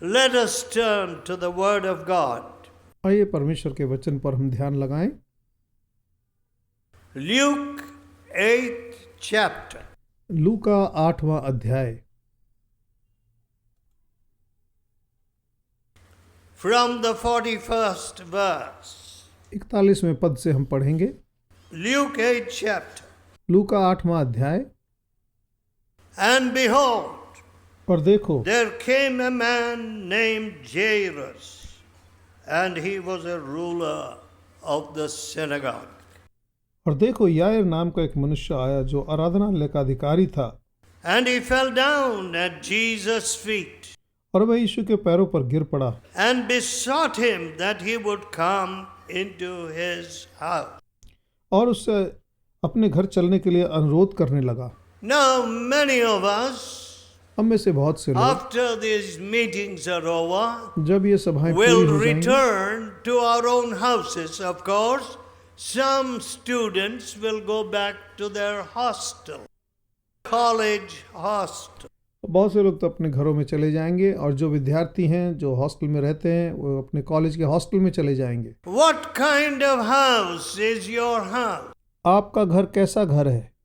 Let us turn to the Word of God. आइए परमेश्वर के वचन पर हम ध्यान लगाएं। Luke 8th chapter. लूका 8वां अध्याय। From the 41st verse. 41वें पद से हम पढ़ेंगे। Luke 8th chapter. लूका 8वां अध्याय। And behold, और देखो, there came a man named Jairus, and he was a ruler of the synagogue. और देखो याईर नाम का एक मनुष्य आया जो आराधनालय का अधिकारी था। And he fell down at Jesus' feet और वह यीशु के पैरों पर गिर पड़ा and besought him that he would come into his house. और उससे अपने घर चलने के लिए अनुरोध करने लगा। Now, many of us, हम में से बहुत से लोग after these meetings are over, जब ये सभाएं पूरी will हो जाएंगी, return to our own houses. Of course, some students will go back to their hostel, college hostel. बहुत से लोग तो अपने घरों में चले जाएंगे और जो विद्यार्थी हैं जो हॉस्टल में रहते हैं वो अपने कॉलेज के हॉस्टल में चले जाएंगे। What kind of house is your house? आपका घर कैसा घर है?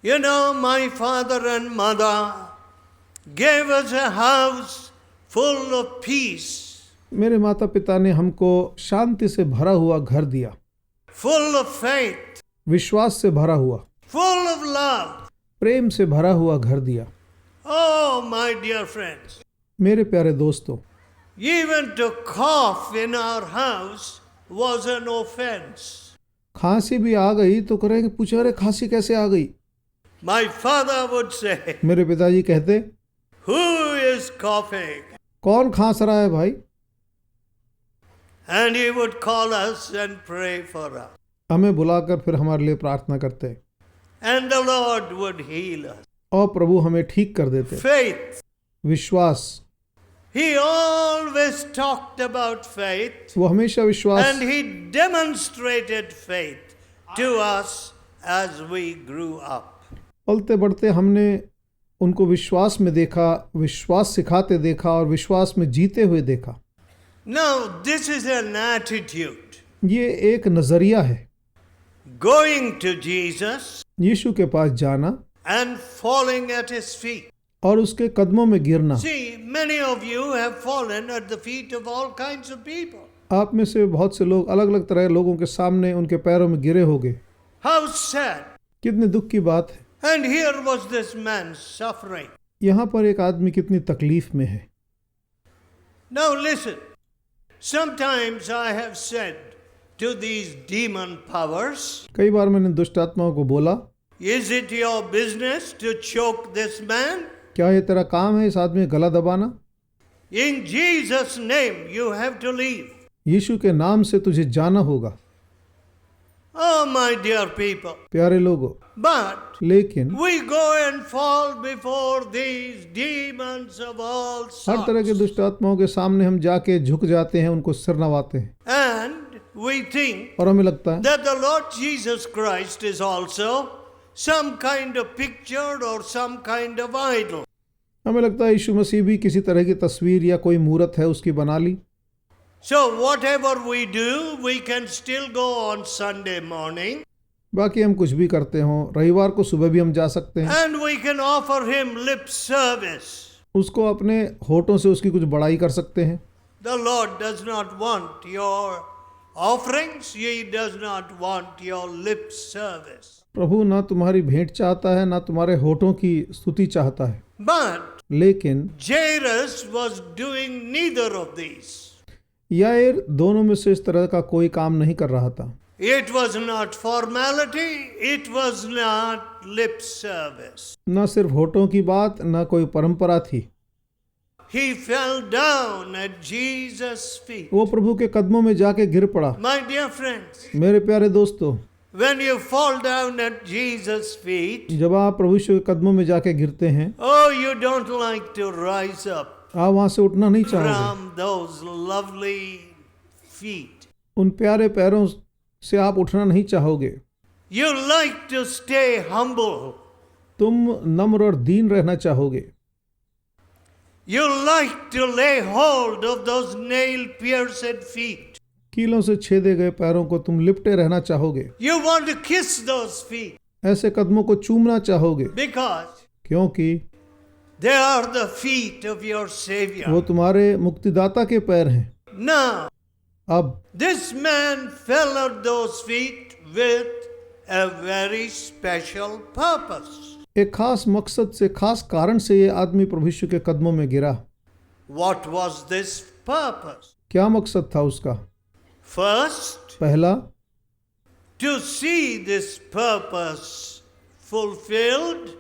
You know, my father and mother gave us a house full of peace, मेरे माता पिता ने हमको शांति से भरा हुआ घर दिया, full of faith, विश्वास से भरा हुआ, full of love. प्रेम से भरा हुआ घर दिया। Oh, my dear friends, मेरे प्यारे दोस्तों, even to cough in our house was an offense. खांसी भी आ गई तो करेंगे, पूछे अरे खांसी कैसे आ गई? My father would say, मेरे पिताजी कहते, who is coughing? कौन खांस रहा है भाई? And he would call us and pray for us. हमें बुलाकर फिर हमारे लिए प्रार्थना करते And the Lord would heal us. और प्रभु हमें ठीक कर देते। Faith. विश्वास, He always talked about faith, वो हमेशा विश्वास, and he demonstrated faith to us as we grew up. पलते बढ़ते हमने उनको विश्वास में देखा, विश्वास सिखाते देखा और विश्वास में जीते हुए देखा। Now, this is an attitude. ये एक नजरिया है। Going to Jesus यीशु के पास जाना and falling at his feet. और उसके कदमों में गिरना। See, many of you have fallen at the feet of all kinds of people. आप में से बहुत से लोग अलग अलग तरह के लोगों के सामने उनके पैरों में गिरे होंगे। How sad. कितने दुख की बात है। And here was this man suffering. यहाँ पर एक आदमी कितनी तकलीफ में है। Now listen. Sometimes I have said to these demon powers, कई बार मैंने दुष्ट आत्माओं को बोला, is it your business to choke this man? क्या ये तेरा काम है इस आदमी का गला दबाना? In Jesus' name you have to leave. यीशु के नाम से तुझे जाना होगा। Oh, my dear people. प्यारे लोगों, But लेकिन we go and fall before these demons of all हर तरह के sorts. दुष्ट आत्माओं के सामने हम जाके झुक जाते हैं, उनको सिर नवाते हैं And we think और हमें लगता है that the Lord Jesus Christ is also some kind of picture or some kind of idol. हमें लगता है यीशु मसीह भी किसी तरह की तस्वीर या कोई मूर्त है उसकी बना ली। So whatever we do, we can still go on Sunday morning बाकी हम कुछ भी करते हों, रविवार को सुबह भी हम जा सकते हैं, and we can offer him lip service. उसको अपने होठों से उसकी कुछ बड़ाई कर सकते हैं। The Lord does not want your offerings. He does not want your lip service. प्रभु ना तुम्हारी भेंट चाहता है, ना तुम्हारे होठों की स्तुति चाहता है। But लेकिन Jairus was doing neither of these. याईर दोनों में से इस तरह का कोई काम नहीं कर रहा था। It was not formality, it was not lip service. न सिर्फ होठों की बात, न कोई परंपरा थी। He fell down at Jesus' feet. वो प्रभु के कदमों में जाके गिर पड़ा। My dear friends, मेरे प्यारे दोस्तों, when you fall down at Jesus' feet, जब आप प्रभु यीशु के कदमों में जाके गिरते हैं, oh, you don't like to rise up आप वहां से उठना नहीं चाहोगे। from those lovely feet. उन प्यारे पैरों से आप उठना नहीं चाहोगे। You like to stay humble. तुम नम्र और दीन रहना चाहोगे। You like to lay hold of those nail-pierced feet. कीलों से छेदे गए पैरों को तुम लिपटे रहना चाहोगे, You want to kiss those feet ऐसे कदमों को चूमना चाहोगे, because क्योंकि they are the feet of your Savior. वो तुम्हारे मुक्तिदाता के पैर हैं। Now, अब this man fell at those feet with a very special purpose. एक खास मकसद से, खास कारण से ये आदमी प्रभु यीशु के कदमों में गिरा। What was this purpose? क्या मकसद था उसका? First, पहला, to see this purpose fulfilled,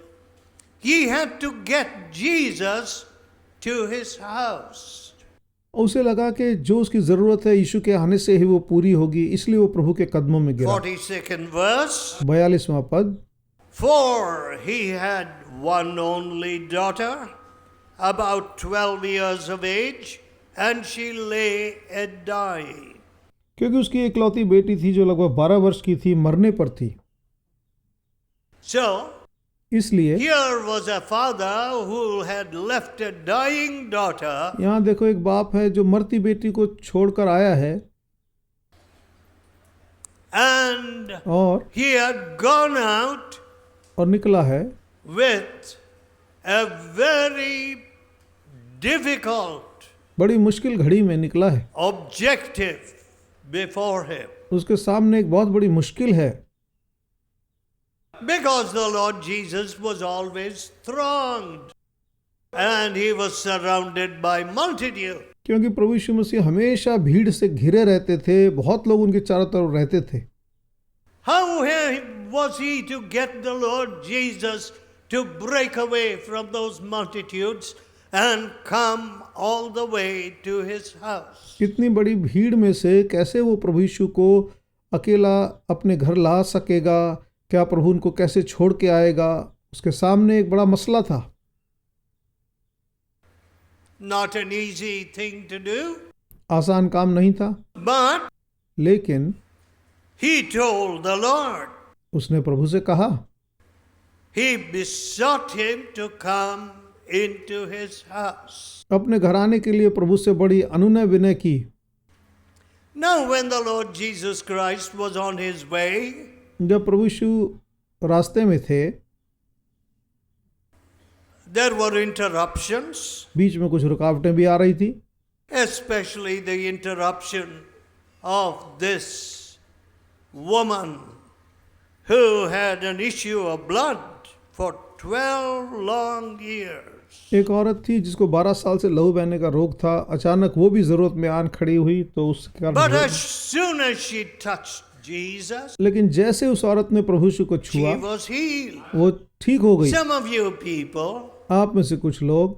he had to get Jesus to his house. उसे लगा कि जो उसकी जरूरत है यीशु के आने से ही वो पूरी होगी, इसलिए वो प्रभु के कदमों में गिरा। 42nd verse. 42वां पद, For he had one only daughter, about 12 years of age, and she lay dying. क्योंकि उसकी एकलौती बेटी थी जो लगभग 12 वर्ष की थी, मरने पर थी। So, इसलिए here was a father who had left a dying daughter, यहाँ देखो एक बाप है जो मरती बेटी को छोड़कर आया है, and और he had gone out निकला है with a very difficult बड़ी मुश्किल घड़ी में निकला है। objective before him. उसके सामने एक बहुत बड़ी मुश्किल है, Because the Lord Jesus was always thronged and he was surrounded by multitude. क्योंकि प्रभु यीशु मसीह हमेशा भीड़ से घिरे रहते थे, बहुत लोग उनके चारों तरफ रहते थे। How was he to get the Lord Jesus to break away from those multitudes and come all the way to his house? इतनी बड़ी भीड़ में से कैसे वो प्रभु यीशु को अकेला अपने घर ला सकेगा? क्या प्रभु उनको कैसे छोड़ के आएगा? उसके सामने एक बड़ा मसला था। Not an easy thing to do. आसान काम नहीं था, But लेकिन he told the Lord. उसने प्रभु से कहा, He besought him to come into his house. अपने घर आने के लिए प्रभु से बड़ी अनुनय विनय की। Now when the Lord Jesus Christ was on his way, जब प्रभु यीशु रास्ते में थे, there were interruptions, बीच में कुछ रुकावटें भी आ रही थी, especially the interruption of this woman who had an issue of blood for 12 long years. एक औरत थी जिसको 12 साल से लहू बहने का रोग था। अचानक वो भी जरूरत में आन खड़ी हुई तो उसके But कारण, as soon as she touched Jesus, लेकिन जैसे उस औरत ने प्रभु यीशु को she छुआ, was healed. वो ठीक हो गई। Some of you people, आप में से कुछ लोग,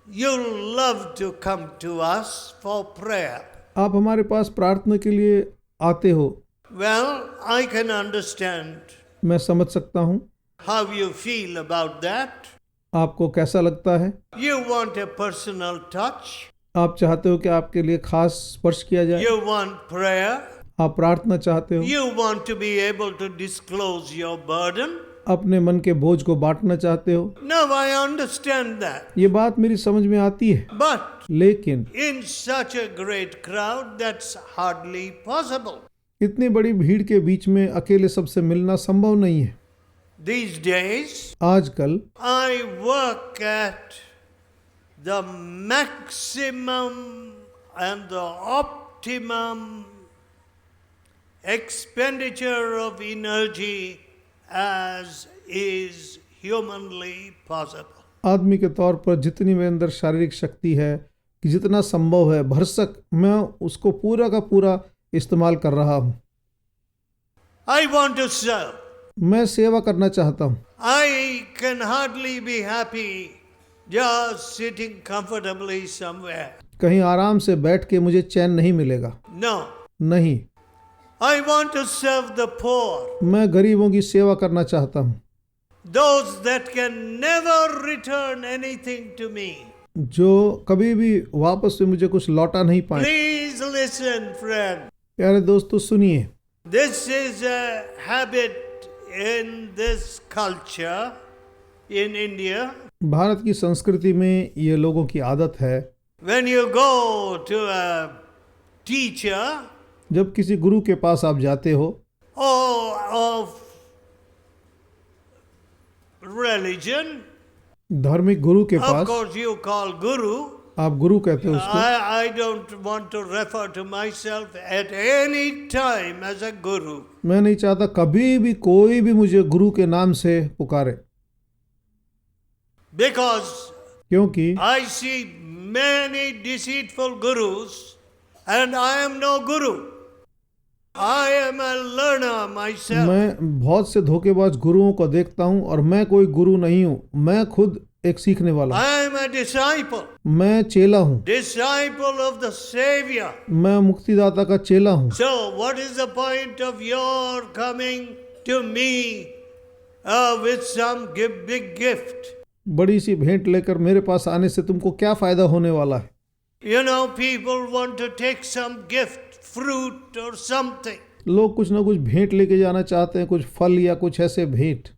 you love to come to us for prayer. आप हमारे पास प्रार्थना के लिए आते हो। Well, I can understand मैं समझ सकता हूँ how you feel about that. आपको कैसा लगता है। You want a personal touch. आप चाहते हो कि आपके लिए खास स्पर्श किया जाए, You want prayer. आप प्रार्थना चाहते हो, You want to be able to disclose your burden. अपने मन के बोझ को बांटना चाहते हो। Now I understand that. ये बात मेरी समझ में आती है, But लेकिन in such a great crowd, that's hardly possible. इतनी बड़ी भीड़ के बीच में अकेले सबसे मिलना संभव नहीं है। These days, आजकल I work at the maximum and the optimum expenditure of energy as is humanly possible. आदमी के तौर पर जितनी मेरे अंदर शारीरिक शक्ति है कि जितना संभव है भरसक मैं उसको पूरा का पूरा इस्तेमाल कर रहा हूँ। I want to serve. मैं सेवा करना चाहता हूँ। I can hardly be happy just sitting comfortably somewhere. कहीं आराम से बैठ के मुझे चैन नहीं मिलेगा। No. नहीं, I want to serve the poor. मैं गरीबों की सेवा करना चाहता हूँ, Those that can never return anything to me. जो कभी भी वापस से मुझे कुछ लौटा नहीं पाए। Please listen, friend. प्यारे दोस्तों सुनिए, This is a habit in this culture in India. Bharat की संस्कृति में ये लोगों की आदत है, when you go to a teacher जब किसी गुरु के पास आप जाते हो of religion, धार्मिक गुरु के of pass, course you call guru. आप गुरु कहते हो उसको। I don't want to refer to myself at any time as a guru. मैं नहीं चाहता कभी भी कोई भी मुझे गुरु के नाम से पुकारे, Because क्योंकि I see many deceitful gurus and I am no guru. I am a learner myself. मैं बहुत से धोखेबाज गुरुओं को देखता हूँ और मैं कोई गुरु नहीं हूँ, मैं खुद एक सीखने वाला हूँ, I am a disciple. मैं चेला हूँ, Disciple of the Savior. मैं मुक्तिदाता का चेला हूँ। So what is the point of your coming to me with some big gift? बड़ी सी भेंट लेकर मेरे पास आने से तुमको क्या फायदा होने वाला है? You know, people want to take some gift, fruit or something. लोग कुछ ना कुछ भेंट लेके जाना चाहते हैं, कुछ फल या कुछ ऐसे भेंट।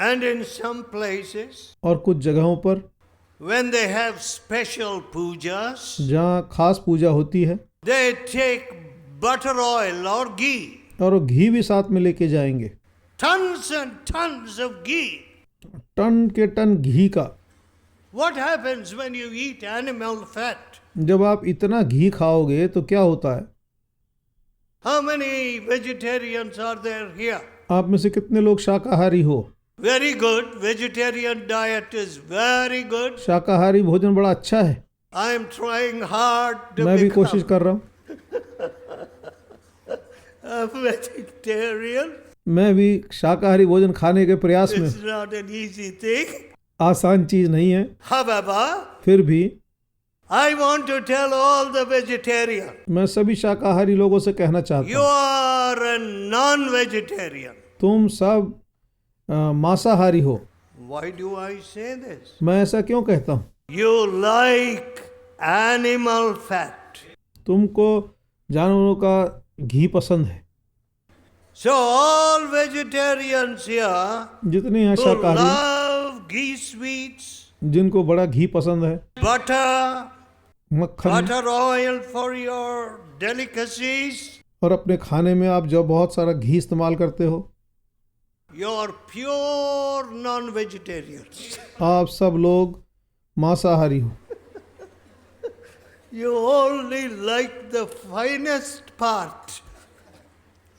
And in some places, और कुछ जगहों पर when they have special pujas, जहाँ खास पूजा होती है, they take butter oil or ghee, और वो घी भी साथ में लेके जाएंगे, tons and tons of ghee. Ton के टन घी का। What happens when you eat animal fat? जब आप इतना घी खाओगे तो क्या होता है? How many vegetarians are there here? आप में से कितने लोग शाकाहारी हो? Very good. Vegetarian diet is very good. शाकाहारी भोजन बड़ा अच्छा है। I am trying hard to मैं भी become कोशिश कर रहा हूँ, a vegetarian. मैं भी शाकाहारी भोजन खाने के प्रयास में। It's not an easy thing. आसान चीज नहीं है, However, फिर भी I want to tell all the vegetarians, मैं सभी शाकाहारी लोगों से कहना चाहता you हूँ, are a non-vegetarian. तुम सब मांसाहारी हो। Why do I say this? मैं ऐसा क्यों कहता हूँ? You like animal fat. तुमको जानवरों का घी पसंद है। So all vegetarians here जितने यहाँ who शाकाहारी, love ghee sweets, जिनको बड़ा घी पसंद है, butter, मक्खन, butter oil for your delicacies, और अपने खाने में आप जब बहुत सारा घी इस्तेमाल करते हो, you're pure non-vegetarians. आप सब लोग मांसाहारी हो। You only like the finest part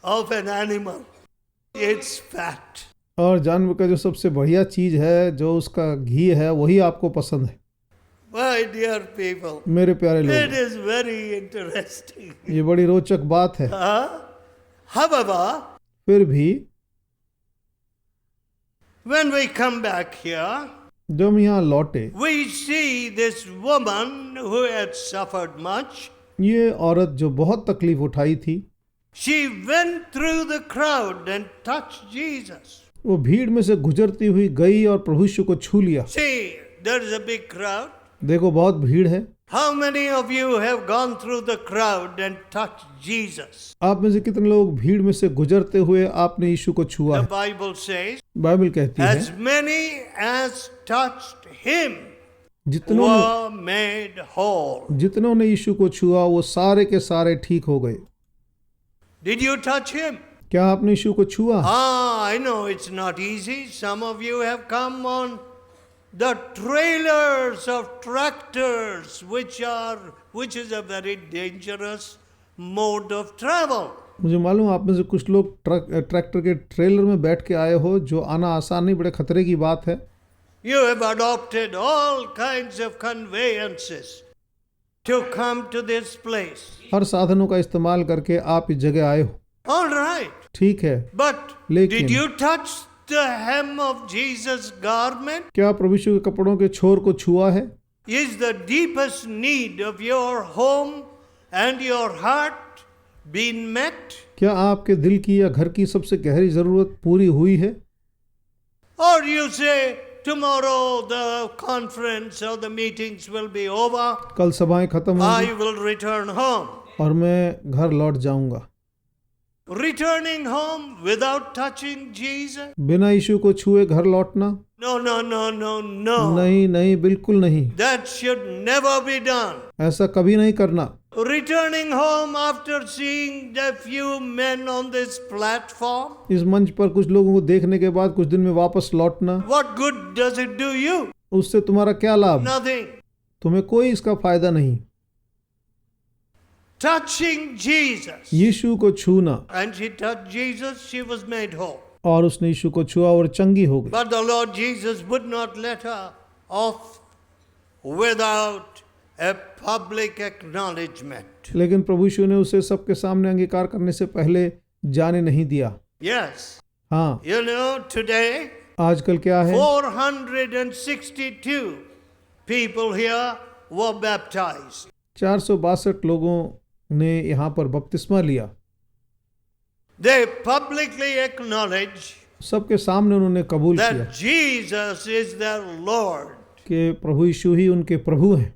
of an animal. It's fat. और जानवर का जो सबसे बढ़िया चीज है, जो उसका घी है, वही आपको पसंद है। My dear people, मेरे प्यारे it लोग, is very interesting. ये बड़ी रोचक बात है। However, फिर भी when we come back here, जब हम यहाँ लौटे, we see this woman who had suffered much. ये औरत जो बहुत तकलीफ उठाई थी, She went through the crowd and touched Jesus. वो भीड़ में से गुजरती हुई गई और प्रभु यीशु को छू लिया। See, there is a big crowd. देखो बहुत भीड़ है। How many of you have gone through the crowd and touched Jesus? आप में से कितने लोग भीड़ में से गुजरते हुए आपने यीशु को छुआ The है? Bible says, बाइबल कहती है, as many as touched him जितनों ने were made whole. जितनों ने यीशु को छुआ वो सारे के सारे ठीक हो गए। Did you touch him? क्या आपने यीशु को छुआ? I know it's not easy. Some of you have come on the trailers of tractors, which is a very dangerous mode of travel. मुझे मालूम आप में से कुछ लोग ट्रैक्टर के ट्रेलर में बैठ के आए हो, जो आना आसान नहीं, बड़े खतरे की बात है। You have adopted all kinds of conveyances to come to this place. हर साधनों का इस्तेमाल करके आप इस जगह आए हो। All right. ठीक है, But लेकिन did you touch the hem of Jesus' garment? क्या प्रभु यीशु के कपड़ों के छोर को छुआ है? Is the deepest need of your home and your heart been met? क्या आपके दिल की या घर की सबसे गहरी जरूरत पूरी हुई है? Or you say, tomorrow the conference or the meetings will be over, कल सभाएं खत्म होंगी I will return home. और मैं घर लौट जाऊंगा। Returning home without touching Jesus? बिना यीशु को छुए घर लौटना? No, no, no, no, no. नहीं नहीं, बिल्कुल नहीं, That should never be done. ऐसा कभी नहीं करना। Returning home after seeing the few men on this platform? इस मंच पर कुछ लोगों को देखने के बाद कुछ दिन में वापस लौटना, What good does it do you? उससे तुम्हारा क्या लाभ? Nothing. तुम्हें कोई इसका फायदा नहीं। Touching Jesus. यीशु को छूना, And she touched Jesus, she was made whole. और उसने यीशु को छुआ और चंगी हो गई। But the Lord Jesus would not let her off without a public acknowledgement. लेकिन प्रभु यीशु ने उसे सबके सामने अंगीकार करने से पहले जाने नहीं दिया। Yes. हाँ, You know, today, आजकल क्या है, 462 people here were baptized. 462 लोगों ने यहाँ पर बपतिस्मा लिया। They publicly acknowledge सबके सामने उन्होंने कबूल किया that Jesus is their Lord. कि प्रभु यीशु ही उनके प्रभु हैं।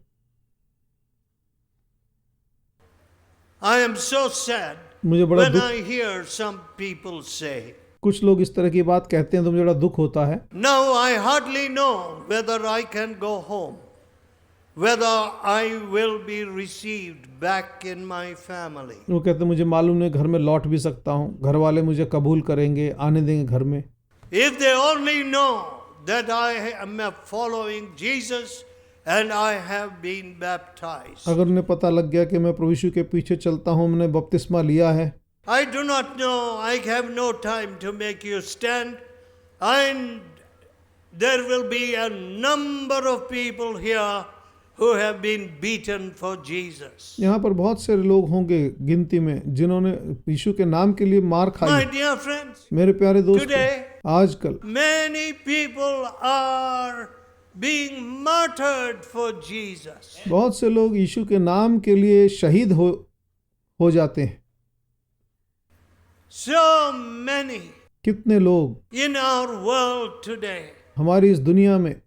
I am so sad मुझे बड़ा when दुख, I hear some people say, कुछ लोग इस तरह की बात कहते हैं तो मुझे बड़ा दुख होता है। now I hardly know whether I can go home, whether I will be received back in my family. वो कहते हैं मुझे मालूम नहीं घर में लौट भी सकता हूँ, घर वाले मुझे कबूल करेंगे, आने देंगे घर में। If they only know that I am following Jesus and I have been baptized. अगर उन्हें पता लग गया कि मैं प्रभु यीशु के पीछे चलता हूँ, मैंने बपतिस्मा लिया है, I do not know, I have no time to make you stand, and there will be a number of people here who have been beaten for Jesus. यहाँ पर बहुत से लोग होंगे गिनती में जिन्होंने यीशु के नाम के लिए मार My खाई। dear friends, मेरे प्यारे दोस्तों, today आजकल many people are being martyred for Jesus. बहुत से लोग यीशु के नाम के लिए शहीद हो जाते हैं। So many कितने लोग in our world today. हमारी इस दुनिया में,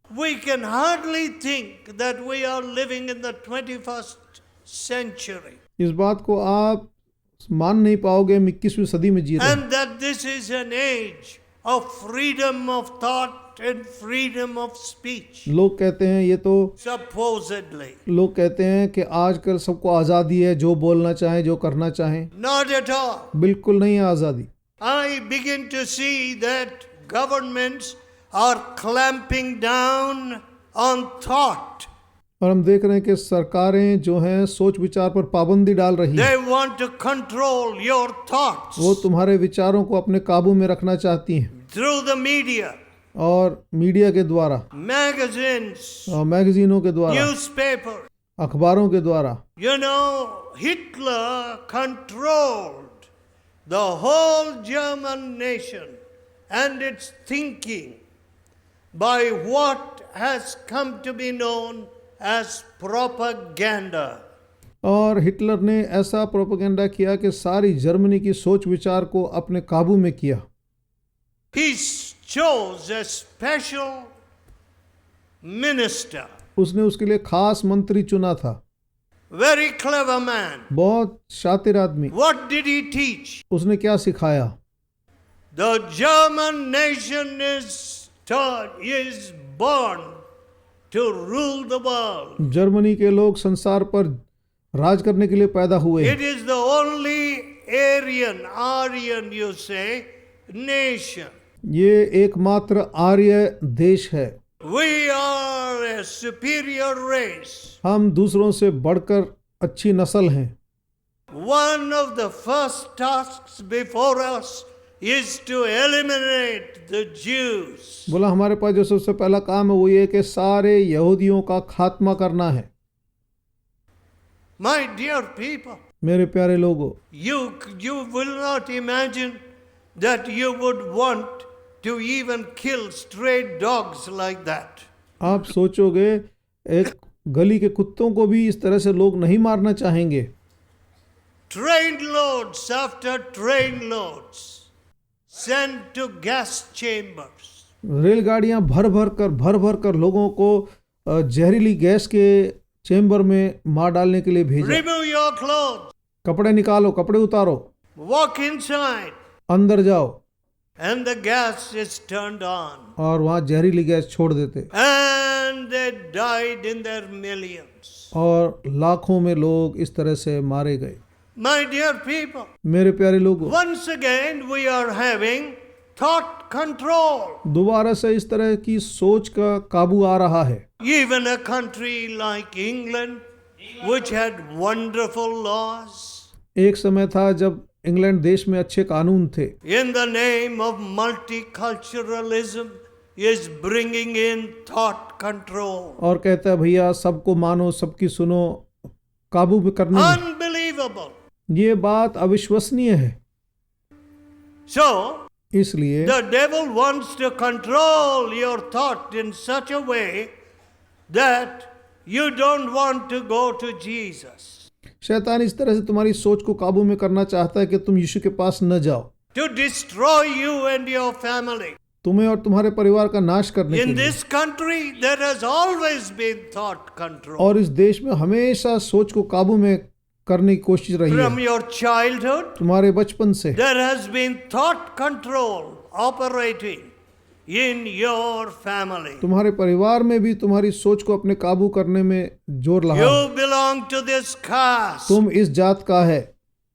We can hardly think that we are living in the 21st century इस बात को आप मान नहीं पाओगे हम 21वीं सदी में जी रहे हैं and that this is an age of freedom of thought and freedom of speech. लोग कहते हैं ये तो Supposedly. लोग कहते हैं कि आजकल सबको आज़ादी है, जो बोलना चाहें, जो करना चाहें। Not at all. बिल्कुल नहीं है आज़ादी। I begin to see that governments are clamping down on thought. और हम देख रहे हैं कि सरकारें जो हैं सोच विचार पर पाबंदी डाल रही हैं। They want to control your thoughts वो तुम्हारे विचारों को अपने काबू में रखना चाहती हैं through the media, और मीडिया के द्वारा magazines, और मैगजीनों के द्वारा, newspaper. अखबारों के द्वारा। You know, Hitler controlled the whole German nation and its thinking by what has come to be known as propaganda. और हिटलर ने ऐसा प्रोपेगेंडा किया कि सारी जर्मनी की सोच विचार को अपने काबू में किया। He chose a special minister, उसने उसके लिए खास मंत्री चुना था, very clever man. बहुत शातिर आदमी। What did he teach? उसने क्या सिखाया? The German nation is born to rule the world. Germany के लोग संसार पर राज करने के लिए पैदा हुए हैं। It is the only Aryan you say, nation. ये एकमात्र आर्य देश है। We are a superior race. हम दूसरों से बढ़कर अच्छी नस्ल हैं। One of the first tasks before us is to eliminate the Jews. बोला हमारे पास जो सबसे पहला काम है वो ये कि सारे यहूदियों का खात्मा करना है। My dear people, मेरे प्यारे लोगों, you will not imagine that you would want to even kill stray dogs like that. आप सोचोगे एक गली के कुत्तों को भी इस तरह से लोग नहीं मारना चाहेंगे। Train loads after train loads sent to gas chambers. रेलगाड़ियां भर भर कर लोगों को जहरीली गैस के चेंबर में मार डालने के लिए भेजा। Remove your clothes. कपड़े निकालो, कपड़े उतारो। walk inside, अंदर जाओ, and the gas is turned on. और वहाँ जहरीली गैस छोड़ देते, And they died in their millions. और लाखों में लोग इस तरह से मारे गए। My dear people, मेरे प्यारे लोगों, once again we are having thought control. दोबारा से इस तरह की सोच का काबू आ रहा है। Even a country like England, which had wonderful laws, एक समय था जब इंग्लैंड देश में अच्छे कानून थे, in the name of multiculturalism, is bringing in thought control. और कहता है भैया सबको मानो, सबकी सुनो, काबू में करने में। Unbelievable. ये बात अविश्वसनीय है। So, इसलिए the devil wants to control your thought in such a way that you don't want to go to Jesus. शैतान इस तरह से तुम्हारी सोच को काबू में करना चाहता है कि तुम यीशु के पास न जाओ, To destroy you and your family. तुम्हें और तुम्हारे परिवार का नाश करने के In लिए। this country, there has always been thought control. और इस देश में हमेशा सोच को काबू में करने की कोशिश रही From है। your childhood, तुम्हारे बचपन से there has been thought control operating in your family. तुम्हारे परिवार में भी तुम्हारी सोच को अपने काबू करने में जोर लगा है। You belong to this caste. तुम इस जात का है,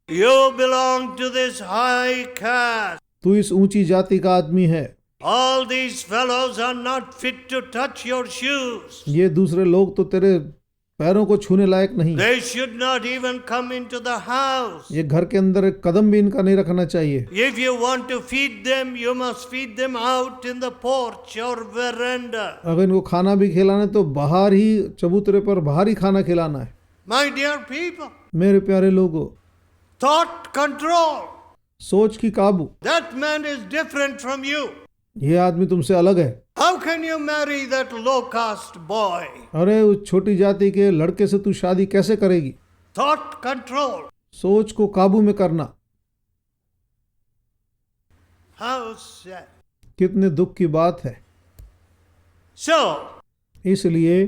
You belong to this high caste. तू इस ऊंची जाति का आदमी है। All these fellows are not fit to touch your shoes. ये दूसरे लोग तो तेरे पैरों को छूने लायक नहीं, They should not even come into the house. ये घर के अंदर एक कदम भी इनका नहीं रखना चाहिए। If you want to feed them, you must feed them out in the porch or veranda. अगर इनको खाना भी खिलाना है तो बाहर ही, चबूतरे पर बाहर ही खाना खिलाना है। My dear people, मेरे प्यारे लोगों, thought control. सोच की काबू। That man is different from you. ये आदमी तुमसे अलग है। How can you marry that low caste boy? अरे उस छोटी जाति के लड़के से तू शादी कैसे करेगी? Thought control. सोच को काबू में करना। How sad. कितने दुख की बात है। So, इसलिए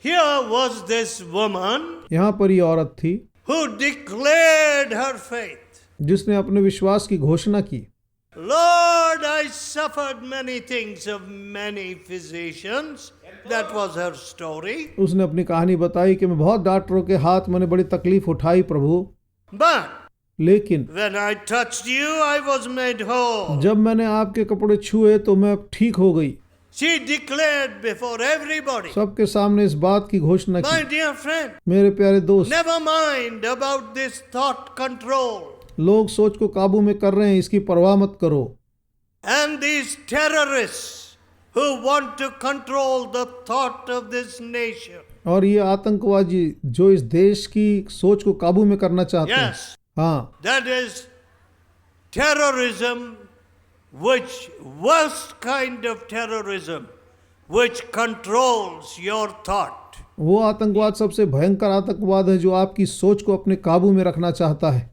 here was this woman यहाँ पर ये औरत थी who declared her faith. जिसने अपने विश्वास की घोषणा की। Lord, I suffered many things of many physicians. That was her story. उसने अपनी कहानी बताई कि मैं बहुत डॉक्टरों के हाथ मैंने बड़ी तकलीफ उठाई प्रभु, But लेकिन when I touched you, I was made whole. जब मैंने आपके कपड़े छुए तो मैं ठीक हो गई। She declared before everybody. सबके सामने इस बात की घोषणा My की। dear friend, मेरे प्यारे दोस्त, never mind about this thought control. लोग सोच को काबू में कर रहे हैं, इसकी परवाह मत करो। And these terrorists who want to control the thought of this nation. और ये आतंकवादी जो इस देश की सोच को काबू में करना चाहते हैं, Yes, हाँ, that is terrorism, which worst kind of terrorism, which controls your thought. वो आतंकवाद सबसे भयंकर आतंकवाद है जो आपकी सोच को अपने काबू में रखना चाहता है।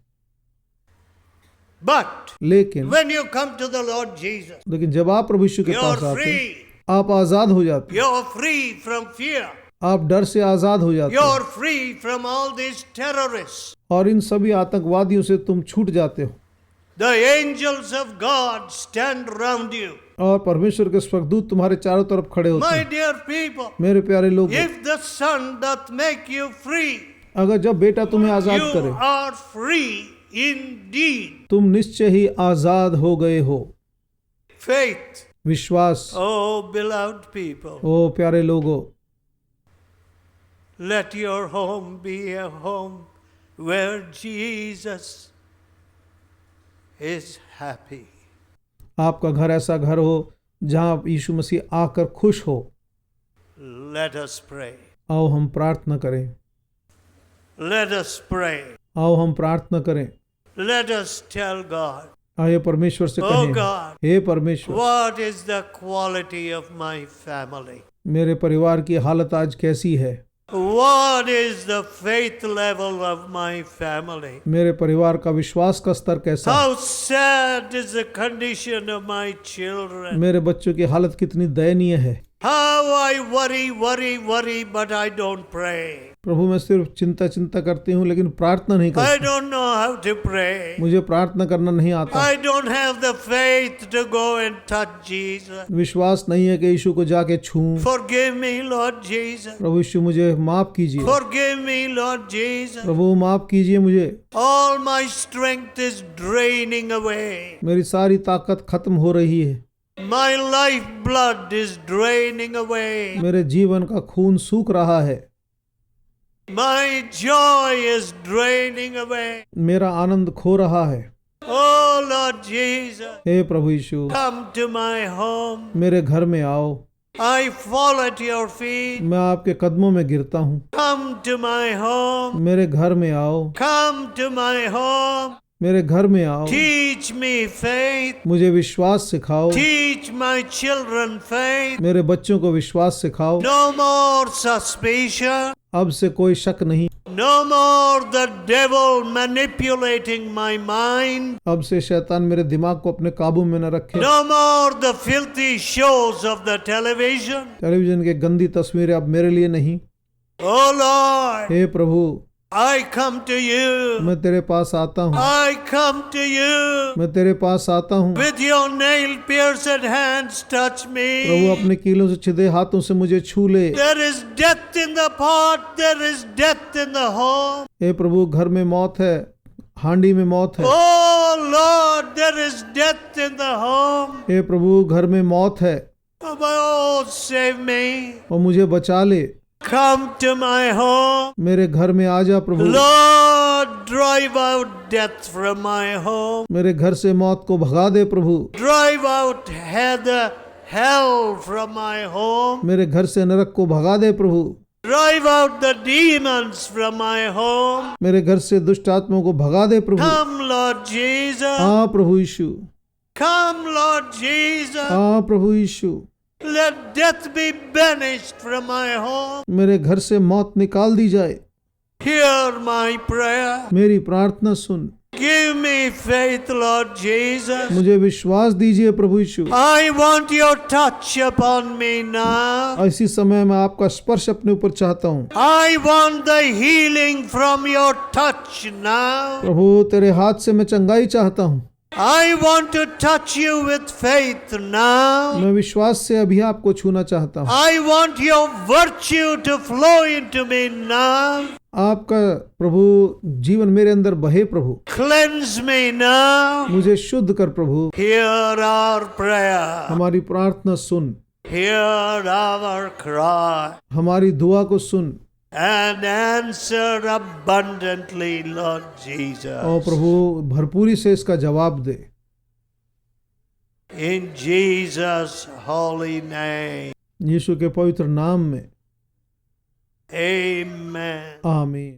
But लेकिन when you come to the Lord Jesus, जब आप प्रभु यीशु के you're पास आते हैं, free. आप आजाद हो जाते हैं, You're free from fear. आप डर से आजाद हो जाते हैं, You're free from all these terrorists. और इन सभी आतंकवादियों से तुम छूट जाते हो। The angels of God stand round you. और परमेश्वर के स्वर्गदूत तुम्हारे चारों तरफ खड़े होते My हैं। dear people, मेरे प्यारे लोग, if the Son doth make you free, अगर जब बेटा तुम्हें आजाद you करे, are free indeed. तुम निश्चय ही आजाद हो गए हो। Faith. विश्वास। Oh, beloved people, ओ प्यारे लोगों, let your home be a home where Jesus is happy. आपका घर ऐसा घर हो जहाँ यीशु मसीह आकर खुश हो। Let us pray. आओ हम प्रार्थना करें। Let us pray. आओ हम प्रार्थना करें। Let us tell God, आइए परमेश्वर से Oh कहें, God, हे परमेश्वर, what is the quality of my family? मेरे परिवार की हालत आज कैसी है? What is the faith level of my family? मेरे परिवार का विश्वास का स्तर कैसा है? How sad is the condition of my children? मेरे बच्चों की हालत कितनी दयनीय है। How I worry, but I don't pray. प्रभु मैं सिर्फ चिंता करती हूँ लेकिन प्रार्थना नहीं I करती। don't know how to pray. मुझे प्रार्थना करना नहीं आता। I don't have the faith to go and touch Jesus. विश्वास नहीं है कि यीशु को जाके छूऊं। Forgive me, Lord Jesus. प्रभु यीशु मुझे माफ कीजिए। Forgive me, Lord Jesus. प्रभु माफ कीजिए मुझे। All my strength is draining away. मेरी सारी ताकत खत्म हो रही है। My life blood is draining away. मेरे जीवन का खून सूख रहा है। My joy is draining away. मेरा आनंद खो रहा है। Oh Lord Jesus, hey Prabhu Yeshu come to my home. मेरे घर में आओ। I fall at your feet. मैं आपके कदमों में गिरता हूँ। Come to my home. मेरे घर में आओ। Come to my home. मेरे घर में आओ। Teach me faith. मुझे विश्वास सिखाओ। Teach my children faith. मेरे बच्चों को विश्वास सिखाओ। No more suspicion. अब से कोई शक नहीं। No more the devil manipulating my mind. अब से शैतान मेरे दिमाग को अपने काबू में न रखे। No more the filthy shows of the television. Television के गंदी तस्वीरें अब मेरे लिए नहीं। Oh Lord, hey Prabhu I come to you. मैं तेरे पास आता हूँ। I come to you. मैं तेरे पास आता हूँ। With your nail pierced hands touch Prabhu me. अपने कीलों से छिदे हाथों से मुझे छू ले। There is death in the pot. There is death in the home. हे प्रभु घर में मौत है, हांडी में मौत है। Oh Lord, there is death in the home. हे प्रभु घर में मौत है Oh, save me. और मुझे बचा ले। Come to my home. मेरे घर में आ जा प्रभु। Lord, drive out death from my home. मेरे घर से मौत को भगा दे प्रभु। Drive out hell from my home. मेरे घर से नरक को भगा दे प्रभु। Drive out the demons from my home. मेरे घर से दुष्ट आत्माओं को भगा दे प्रभु। Come, Lord Jesus. हाँ प्रभु यीशु। Come, Lord Jesus. हाँ प्रभु यीशु। Let death be banished from my home. मेरे घर से मौत निकाल दी जाए। Hear my prayer. मेरी प्रार्थना सुन। Give me faith, Lord Jesus. मुझे विश्वास दीजिए प्रभु यीशु। I want your touch upon me now. इसी समय मैं आपका स्पर्श अपने ऊपर चाहता हूँ। I want the healing from your touch now. प्रभु तेरे हाथ से मैं चंगाई चाहता हूँ। I want to touch you with faith now. मैं विश्वास से अभी आपको छूना चाहता हूँ। I want your virtue to flow into me now. आपका प्रभु जीवन मेरे अंदर बहे प्रभु। Cleanse me now. मुझे शुद्ध कर प्रभु। Hear our prayer. हमारी प्रार्थना सुन। Hear our cry. हमारी दुआ को सुन And answer abundantly, Lord Jesus. और प्रभु भरपूरी से इसका जवाब दे। In Jesus' holy name. यीशु के पवित्र नाम में Amen. आमीन।